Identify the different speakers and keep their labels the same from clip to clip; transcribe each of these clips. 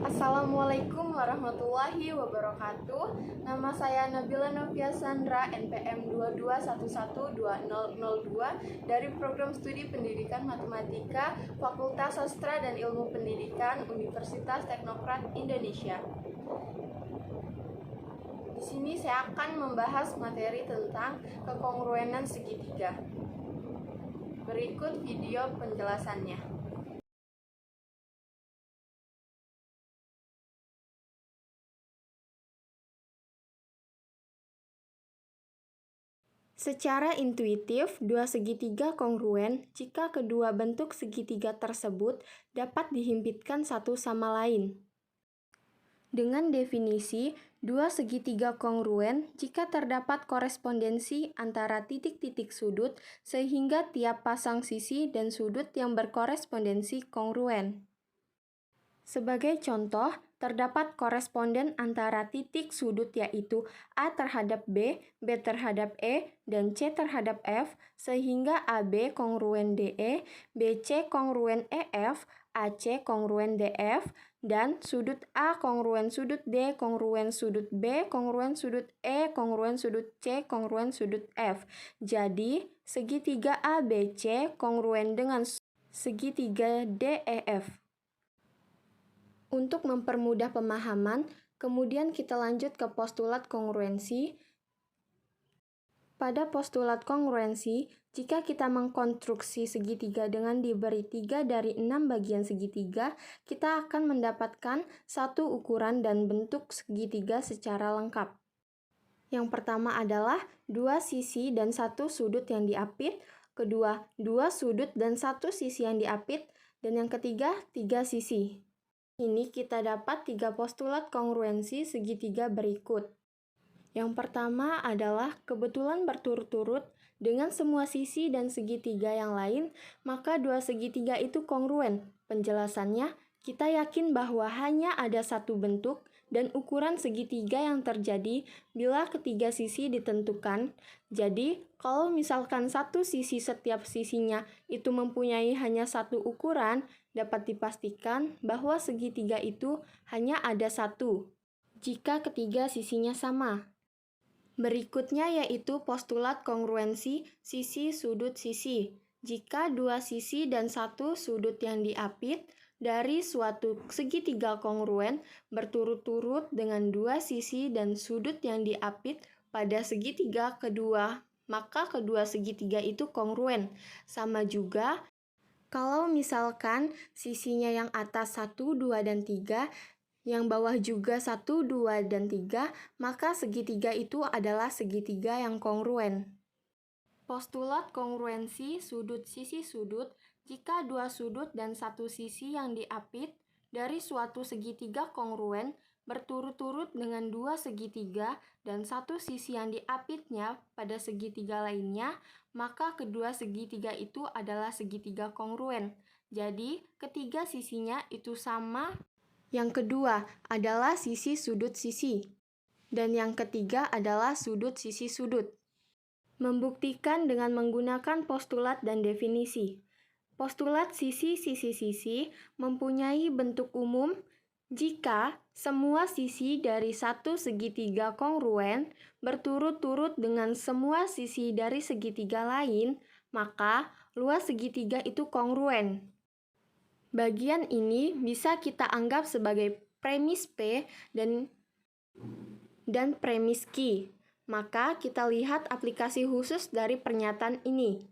Speaker 1: Assalamualaikum warahmatullahi wabarakatuh. Nama saya Nabila Novia Sandra, NPM 22112002 dari Program Studi Pendidikan Matematika Fakultas Sastra dan Ilmu Pendidikan Universitas Teknokrat Indonesia. Di sini saya akan membahas materi tentang kekongruenan segitiga. Berikut video penjelasannya. Secara intuitif, dua segitiga kongruen jika kedua bentuk segitiga tersebut dapat dihimpitkan satu sama lain. Dengan definisi, dua segitiga kongruen jika terdapat korespondensi antara titik-titik sudut sehingga tiap pasang sisi dan sudut yang berkorespondensi kongruen. Sebagai contoh, terdapat koresponden antara titik sudut yaitu A terhadap B, B terhadap E, dan C terhadap F, sehingga AB kongruen DE, BC kongruen EF, AC kongruen DF, dan sudut A kongruen sudut D kongruen sudut B kongruen sudut E kongruen sudut C kongruen sudut F. Jadi, segitiga ABC kongruen dengan segitiga DEF. Untuk mempermudah pemahaman, kemudian kita lanjut ke postulat kongruensi. Pada postulat kongruensi, jika kita mengkonstruksi segitiga dengan diberi 3 dari 6 bagian segitiga, kita akan mendapatkan satu ukuran dan bentuk segitiga secara lengkap. Yang pertama adalah 2 sisi dan 1 sudut yang diapit, kedua 2 sudut dan 1 sisi yang diapit, dan yang ketiga 3 sisi. Ini kita dapat 3 postulat kongruensi segitiga berikut. Yang pertama adalah kebetulan berturut-turut dengan semua sisi dan segitiga yang lain, maka dua segitiga itu kongruen. Penjelasannya, kita yakin bahwa hanya ada satu bentuk dan ukuran segitiga yang terjadi bila ketiga sisi ditentukan. Jadi, kalau misalkan satu sisi setiap sisinya itu mempunyai hanya satu ukuran, dapat dipastikan bahwa segitiga itu hanya ada satu, jika ketiga sisinya sama. Berikutnya yaitu postulat kongruensi sisi sudut sisi. Jika dua sisi dan satu sudut yang diapit dari suatu segitiga kongruen berturut-turut dengan dua sisi dan sudut yang diapit pada segitiga kedua, maka kedua segitiga itu kongruen. Sama juga kalau misalkan sisinya yang atas 1, 2, dan 3, yang bawah juga 1, 2, dan 3, maka segitiga itu adalah segitiga yang kongruen. Postulat kongruensi sudut sisi sudut, jika dua sudut dan satu sisi yang diapit dari suatu segitiga kongruen berturut-turut dengan dua segitiga dan satu sisi yang diapitnya pada segitiga lainnya, maka kedua segitiga itu adalah segitiga kongruen. Jadi, ketiga sisinya itu sama. Yang kedua adalah sisi sudut sisi. Dan yang ketiga adalah sudut sisi sudut. Membuktikan dengan menggunakan postulat dan definisi. Postulat sisi-sisi-sisi mempunyai bentuk umum jika semua sisi dari satu segitiga kongruen berturut-turut dengan semua sisi dari segitiga lain, maka luas segitiga itu kongruen. Bagian ini bisa kita anggap sebagai premis P dan premis Q. Maka kita lihat aplikasi khusus dari pernyataan ini.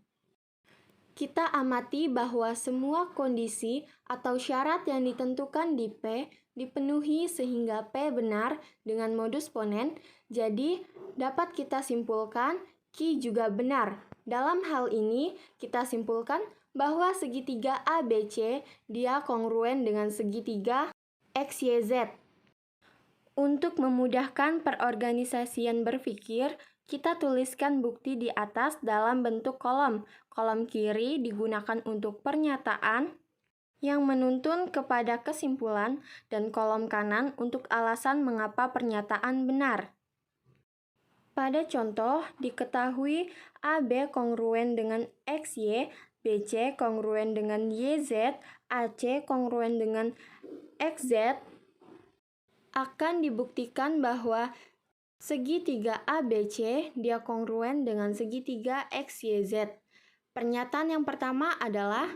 Speaker 1: Kita amati bahwa semua kondisi atau syarat yang ditentukan di P dipenuhi sehingga P benar dengan modus ponen, jadi dapat kita simpulkan Q juga benar. Dalam hal ini, kita simpulkan bahwa segitiga ABC dia kongruen dengan segitiga XYZ. Untuk memudahkan perorganisasian berpikir, kita tuliskan bukti di atas dalam bentuk kolom. Kolom kiri digunakan untuk pernyataan yang menuntun kepada kesimpulan dan kolom kanan untuk alasan mengapa pernyataan benar. Pada contoh, diketahui AB kongruen dengan XY, BC kongruen dengan YZ, AC kongruen dengan XZ, akan dibuktikan bahwa segitiga ABC dia kongruen dengan segitiga XYZ. Pernyataan yang pertama adalah,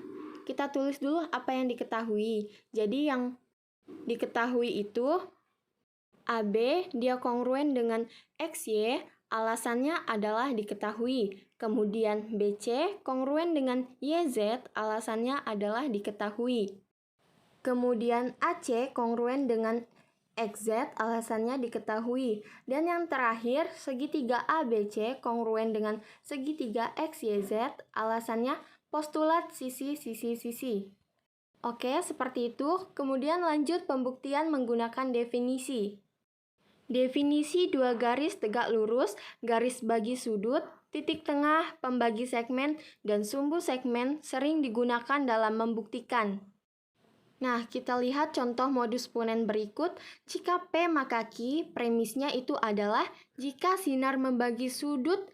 Speaker 1: kita tulis dulu apa yang diketahui. Jadi yang diketahui itu AB dia kongruen dengan XY, alasannya adalah diketahui. Kemudian BC kongruen dengan YZ, alasannya adalah diketahui. Kemudian AC kongruen dengan XZ, alasannya diketahui. Dan yang terakhir, segitiga ABC kongruen dengan segitiga XYZ, alasannya postulat sisi-sisi-sisi. Oke, seperti itu. Kemudian lanjut pembuktian menggunakan definisi. Definisi dua garis tegak lurus, garis bagi sudut, titik tengah, pembagi segmen, dan sumbu segmen sering digunakan dalam membuktikan. Nah, kita lihat contoh modus ponen berikut. Jika P maka Q, premisnya itu adalah jika sinar membagi sudut,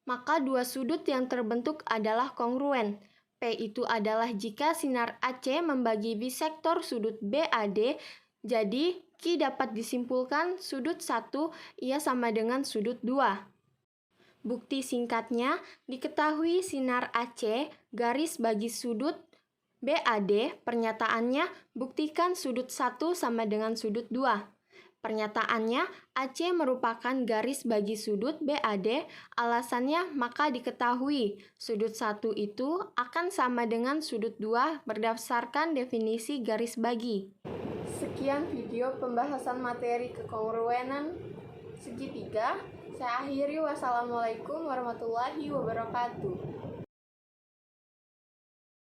Speaker 1: maka dua sudut yang terbentuk adalah kongruen. P itu adalah jika sinar AC membagi bisektor sudut BAD, jadi Q dapat disimpulkan sudut 1 ia sama dengan sudut 2. Bukti singkatnya, diketahui sinar AC garis bagi sudut BAD, pernyataannya buktikan sudut 1 sama dengan sudut 2. Pernyataannya AC merupakan garis bagi sudut BAD, alasannya maka diketahui sudut 1 itu akan sama dengan sudut 2 berdasarkan definisi garis bagi. Sekian video pembahasan materi kekongruenan segitiga. Saya akhiri, wassalamualaikum warahmatullahi wabarakatuh.